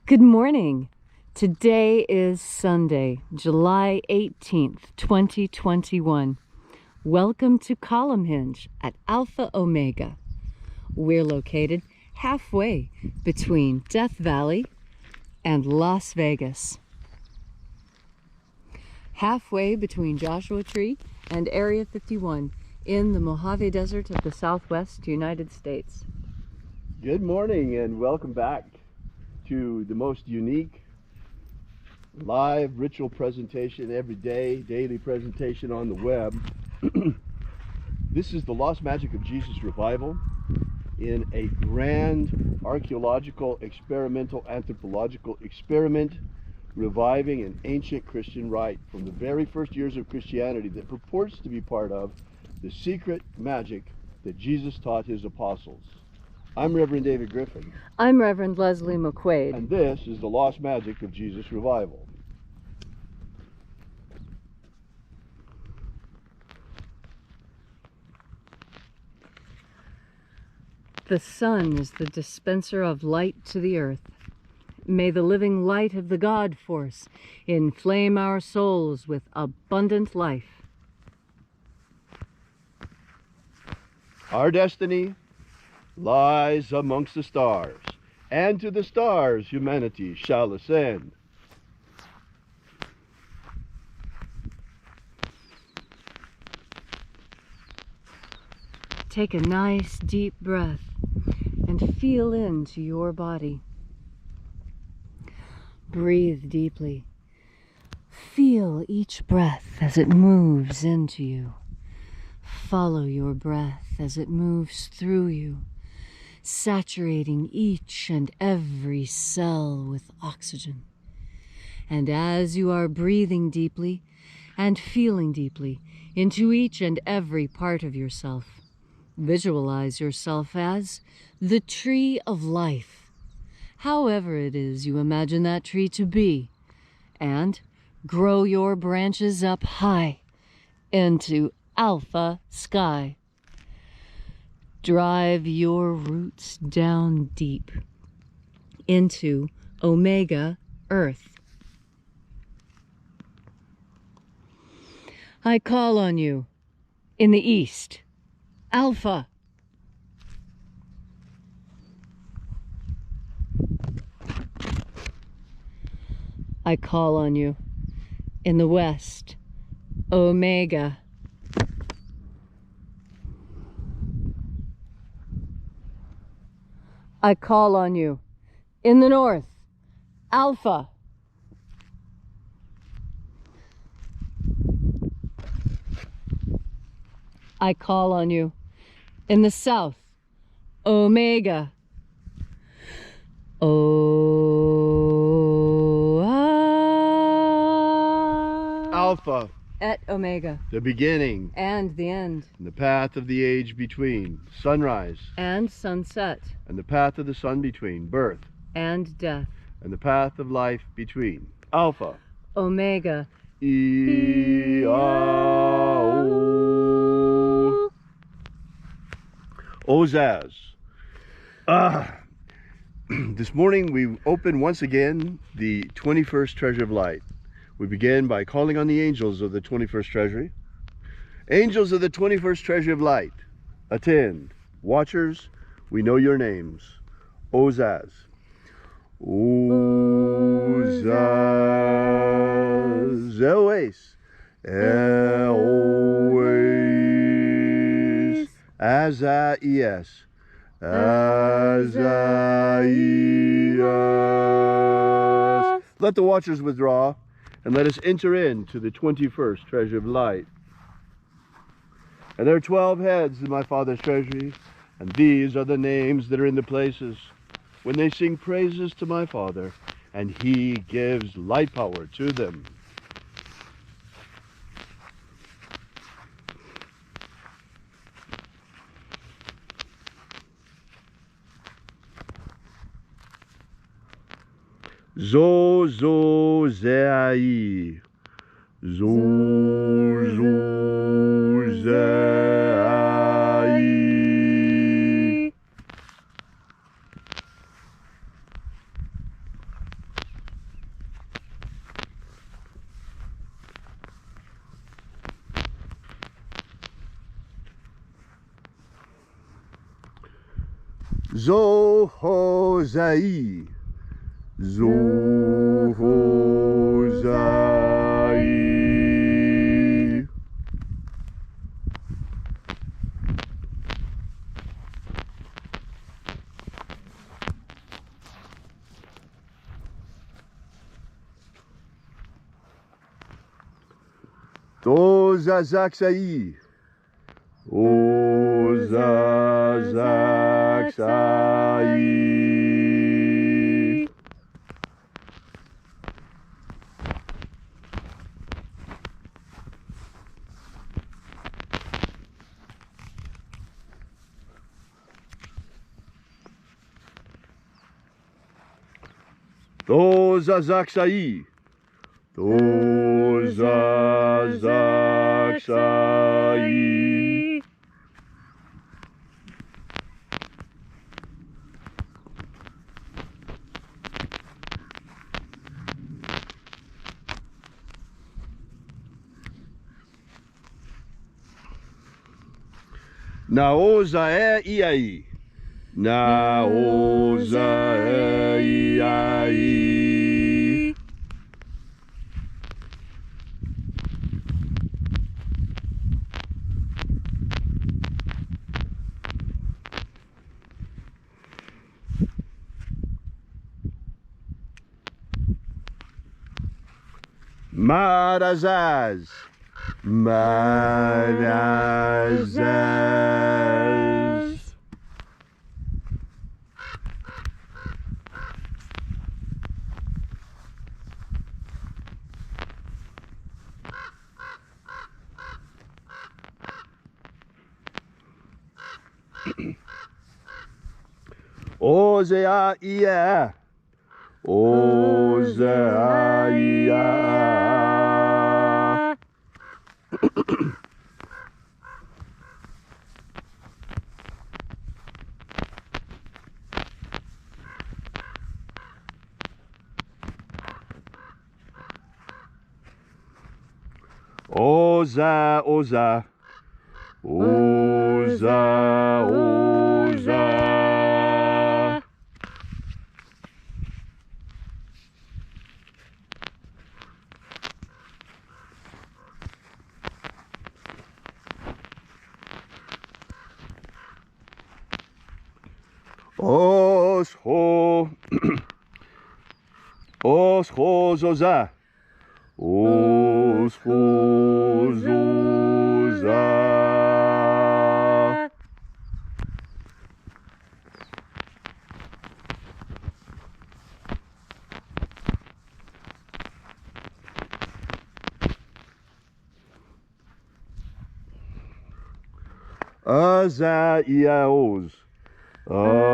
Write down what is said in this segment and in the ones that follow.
Good morning. Today is Sunday, July 18th, 2021. Welcome to Column Hinge at Alpha Omega. We're located halfway between Death Valley and Las Vegas. Halfway between Joshua Tree and Area 51 in the Mojave Desert of the Southwest United States. Good morning and welcome back to the most unique live ritual presentation every day, daily presentation on the web. This is the Lost Magic of Jesus revival in a grand archaeological, experimental, anthropological experiment reviving an ancient Christian rite from the very first years of Christianity that purports to be part of the secret magic that Jesus taught his apostles. I'm Reverend David Griffin. I'm Reverend Leslie McQuaid. And this is the Lost Magic of Jesus revival. The sun is the dispenser of light to the earth. May the living light of the God force inflame our souls with abundant life. Our destiny lies amongst the stars, and to the stars humanity shall ascend. Take a nice deep breath and feel into your body. Breathe deeply. Feel each breath as it moves into you. Follow your breath as it moves through you, saturating each and every cell with oxygen. And as you are breathing deeply and feeling deeply into each and every part of yourself, visualize yourself as the tree of life, however it is you imagine that tree to be, and grow your branches up high into alpha sky. Drive your roots down deep into Omega Earth. I call on you in the east, Alpha. I call on you in the west, Omega. I call on you in the north, Alpha. I call on you in the south, Omega. Alpha. Et Omega. The beginning. And the end. And the path of the age between. Sunrise. And sunset. And the path of the sun between. Birth. And death. And the path of life between. Alpha. Omega. Ozaz. This morning we open once again the 21st Treasure of Light. We begin by calling on the angels of the 21st Treasury. Angels of the 21st Treasury of Light, attend. Watchers, we know your names. Ozaz. Ozaz. Eloes. Eloes. Azaias. Azaias. Let the watchers withdraw, and let us enter into the 21st Treasure of Light. And there are 12 heads in my Father's treasury, and these are the names that are in the places when they sing praises to my Father, and he gives light power to them. Zo zo zeai. Zo zo zeai. Zohozai. Zohozai. Tozazaksai. Ozazaksai. Tozazaksai. Tozazaksai. Naoza e iai. Naoza e iai. Marazaz. Marazaz. Ozea ia. Ozea ia. Oza, oza. Oza, oza. Osho. Osho, zoza. Osho, zoza. Azaiaos. Azaiaos.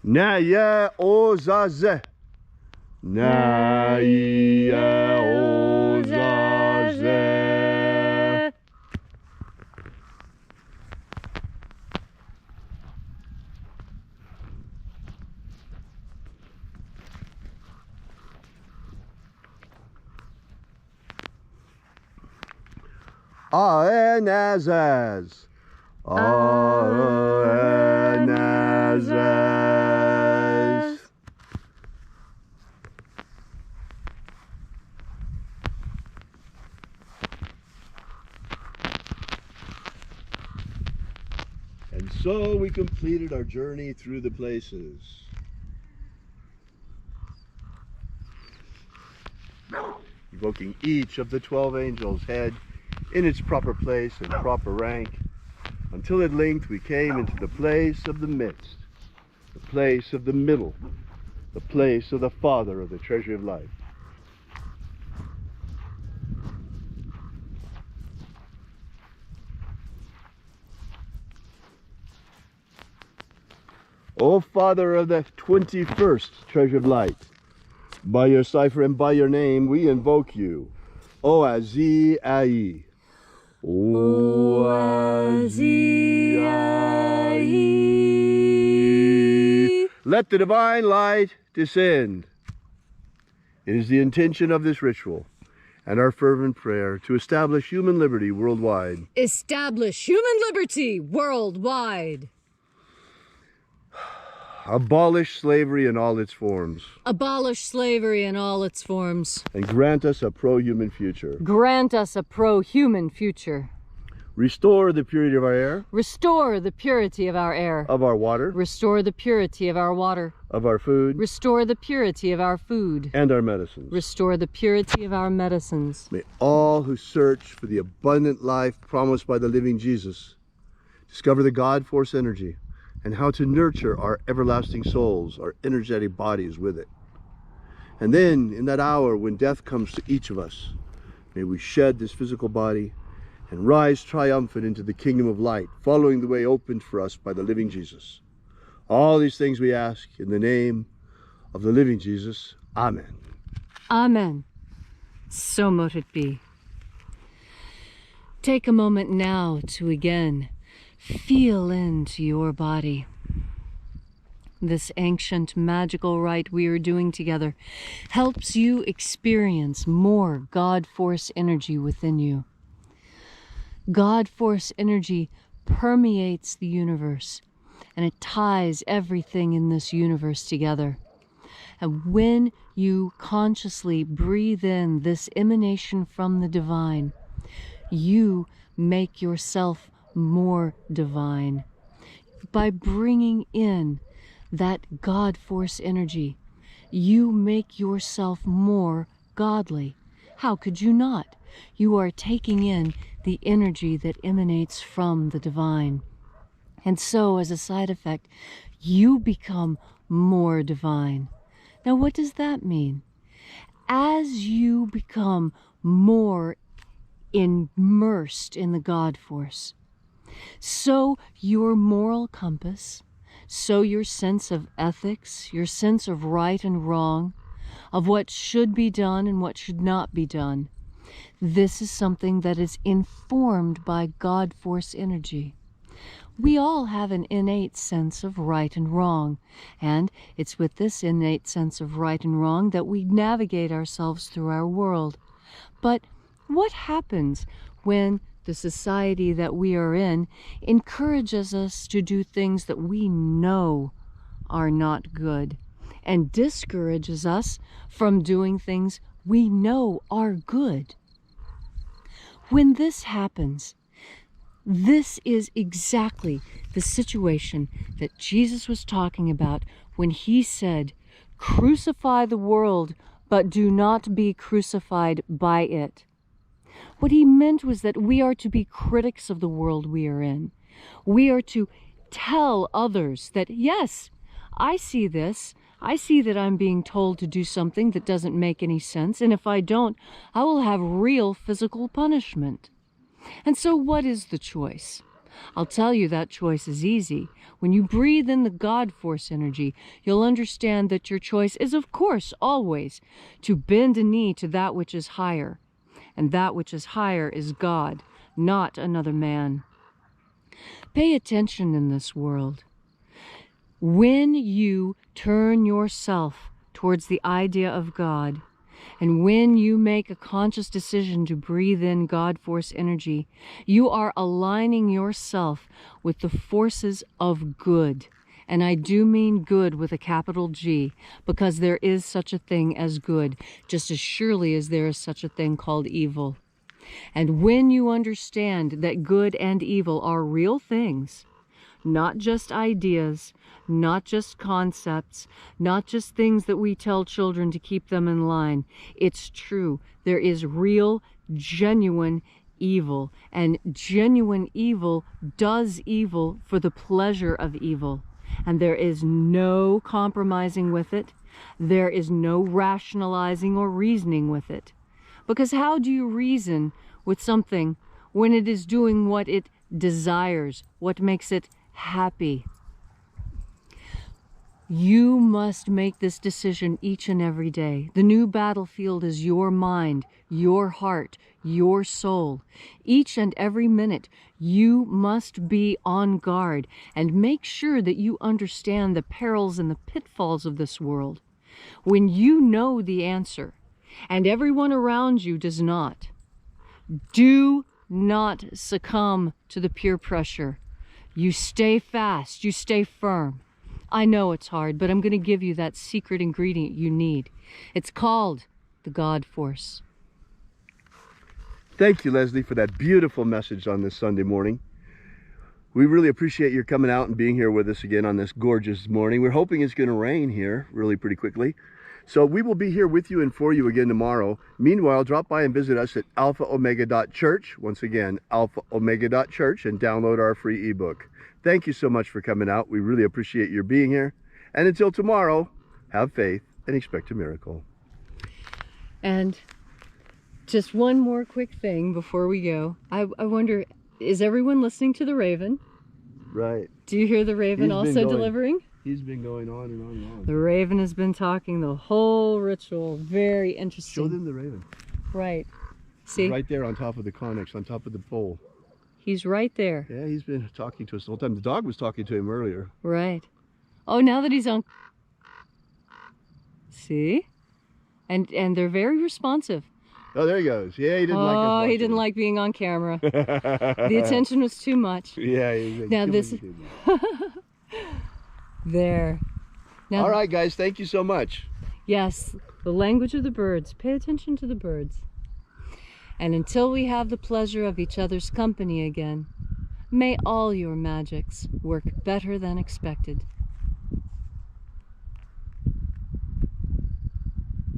Naya ozaze. Naya ozaze. Aenazaz. Aenazaz. And so we completed our journey through the places. Evoking each of the 12 angels' head in its proper place and proper rank, until at length we came into the place of the midst, the place of the middle, the place of the Father of the treasure of life. O Father of the 21st treasure of light, by your cipher and by your name we invoke you. O Azi Ai. Oaziai. Let the divine light descend. It is the intention of this ritual and our fervent prayer to establish human liberty worldwide. Establish human liberty worldwide. Abolish slavery in all its forms. Abolish slavery in all its forms. And grant us a pro-human future. Grant us a pro-human future. Restore the purity of our air. Restore the purity of our air. Of our water. Restore the purity of our water. Of our food. Restore the purity of our food. And our medicines. Restore the purity of our medicines. May all who search for the abundant life promised by the living Jesus discover the God force energy and how to nurture our everlasting souls, our energetic bodies with it. And then, in that hour when death comes to each of us, may we shed this physical body and rise triumphant into the kingdom of light, following the way opened for us by the living Jesus. All these things we ask in the name of the living Jesus. Amen. Amen. So mote it be. Take a moment now to again feel into your body. This ancient magical rite we are doing together helps you experience more God force energy within you. God force energy permeates the universe, and it ties everything in this universe together. And when you consciously breathe in this emanation from the divine, you make yourself more divine. By bringing in that God force energy, you make yourself more godly. How could you not? You are taking in the energy that emanates from the divine. And so, as a side effect, you become more divine. Now, what does that mean? As you become more immersed in the God force, so your moral compass, so your sense of ethics, your sense of right and wrong, of what should be done and what should not be done, this is something that is informed by God force energy. We all have an innate sense of right and wrong, and it's with this innate sense of right and wrong that we navigate ourselves through our world. But what happens when the society that we are in encourages us to do things that we know are not good, and discourages us from doing things we know are good? When this happens, this is exactly the situation that Jesus was talking about when he said, "Crucify the world, but do not be crucified by it." What he meant was that we are to be critics of the world we are in. We are to tell others that, yes, I see this. I see that I'm being told to do something that doesn't make any sense, and if I don't, I will have real physical punishment. And so what is the choice? I'll tell you that choice is easy. When you breathe in the God force energy, you'll understand that your choice is, of course, always to bend a knee to that which is higher. And that which is higher is God, not another man. Pay attention in this world. When you turn yourself towards the idea of God, and when you make a conscious decision to breathe in God force energy, you are aligning yourself with the forces of good. And I do mean good with a capital G, because there is such a thing as good, just as surely as there is such a thing called evil. And when you understand that good and evil are real things, not just ideas, not just concepts, not just things that we tell children to keep them in line. It's true. There is real, genuine evil, and genuine evil does evil for the pleasure of evil. And there is no compromising with it. There is no rationalizing or reasoning with it. Because how do you reason with something when it is doing what it desires, what makes it happy? You must make this decision each and every day. The new battlefield is your mind, your heart, your soul. Each and every minute, you must be on guard and make sure that you understand the perils and the pitfalls of this world. When you know the answer, and everyone around you does not, do not succumb to the peer pressure. You stay fast, you stay firm. I know it's hard, but I'm going to give you that secret ingredient you need. It's called the God Force. Thank you, Leslie, for that beautiful message on this Sunday morning. We really appreciate your coming out and being here with us again on this gorgeous morning. We're hoping it's going to rain here really pretty quickly. So we will be here with you and for you again tomorrow. Meanwhile, drop by and visit us at alphaomega.church. Once again, alphaomega.church, and download our free ebook. Thank you so much for coming out. We really appreciate your being here. And until tomorrow, have faith and expect a miracle. And just one more quick thing before we go. I wonder, is everyone listening to the Raven? Right. Do you hear the Raven also delivering? He's been going on and on and on. The Raven has been talking the whole ritual. Very interesting. Show them the Raven. Right. See? He's right there on top of the conix, on top of the pole. He's right there. Yeah, he's been talking to us the whole time. The dog was talking to him earlier. Right. Oh, now that he's on... See? And they're very responsive. Oh, there he goes. Yeah, he didn't like us Oh, he watching didn't him. like being on camera. The attention was too much. Yeah, he was Now this... There. Now, all right, guys. Thank you so much. Yes, the language of the birds. Pay attention to the birds. And until we have the pleasure of each other's company again, may all your magics work better than expected.